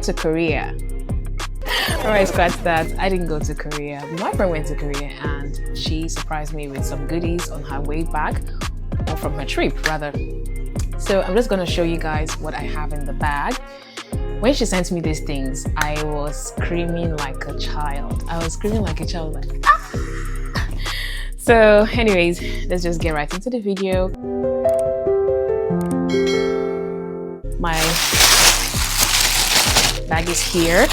to Korea. Alright, scratch that. I didn't go to Korea. My friend went to Korea and she surprised me with some goodies on her way back, or from her trip rather. So I'm just gonna show you guys what I have in the bag. When she sent me these things, I was screaming like a child. Like, ah! So anyways, let's just get right into the video. My bag is here.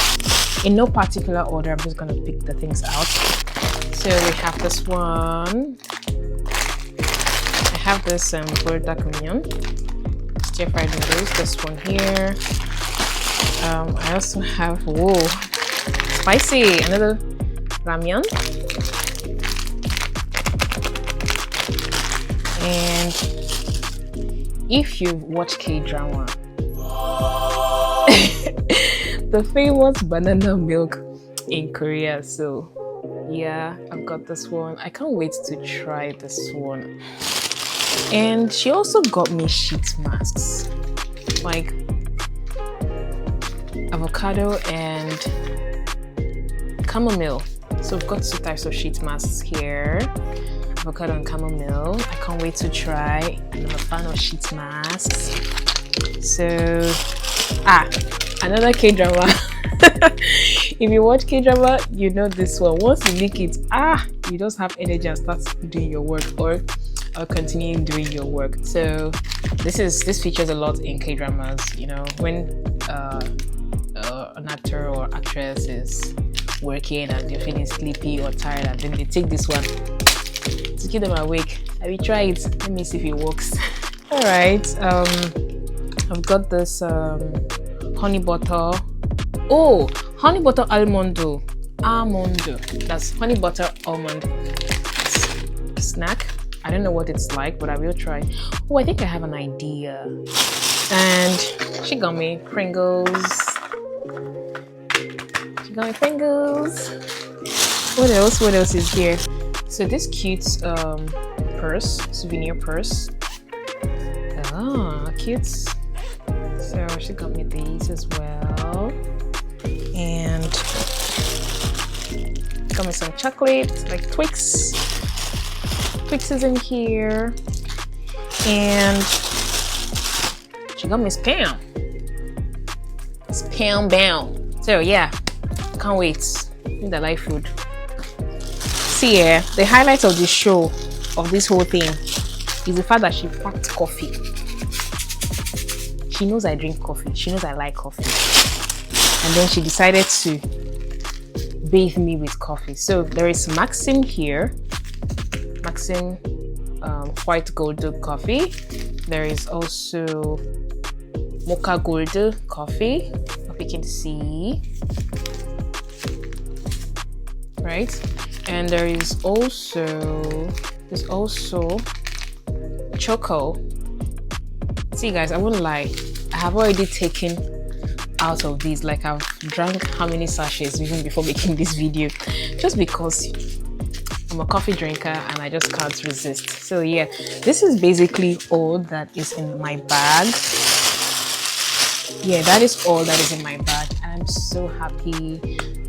In no particular order, I'm just gonna pick the things out. So we have this one. I have this burda onion, stir-fried noodles. This one here. I also have, whoa, spicy, another ramyun. And if you've watched K-drama, the famous banana milk in Korea. So yeah, I've got this one. I can't wait to try this one. And she also got me sheet masks, like avocado and chamomile. So we've got 2 types of sheet masks here, avocado and chamomile. I can't wait to try. I'm a fan of sheet masks. So another K-drama. If you watch K-drama, you know this one. Once you lick it, you just have energy and start doing your work, or continuing doing your work. So this features a lot in K-dramas. You know, when an actor or actress is working and they're feeling sleepy or tired, and then they take this one to keep them awake. I will try it. Let me see if it works. All right. I've got this honey butter. Oh, honey butter almondo. That's honey butter almond snack. I don't know what it's like, but I will try. Oh, I think I have an idea. And she got me Pringles. What else is here? So this cute souvenir purse. Cute. So she got me these as well. And got me some chocolate, like Twix. Twix is in here. And she got me Spam. Spam bound. So yeah, can't wait. I like food. See here, the highlight of the show, of this whole thing, is the fact that she packed coffee. She knows I drink coffee. She knows I like coffee. And then she decided to bathe me with coffee. So there is Maxim here. Maxim white gold coffee. There is also mocha gold coffee. Hope you can see. Right? And there is also choco. See guys, I wouldn't lie, I have already taken out of these, like I've drank how many sachets even before making this video, just because I'm a coffee drinker and I just can't resist. So yeah, this is basically all that is in my bag. Yeah, that is all that is in my bag. I'm so happy.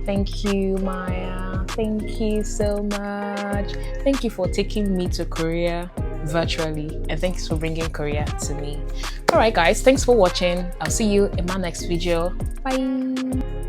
Thank you, Maya. Thank you so much. Thank you for taking me to Korea virtually, and thanks for bringing Korea to me. All right guys, thanks for watching. I'll see you in my next video. Bye.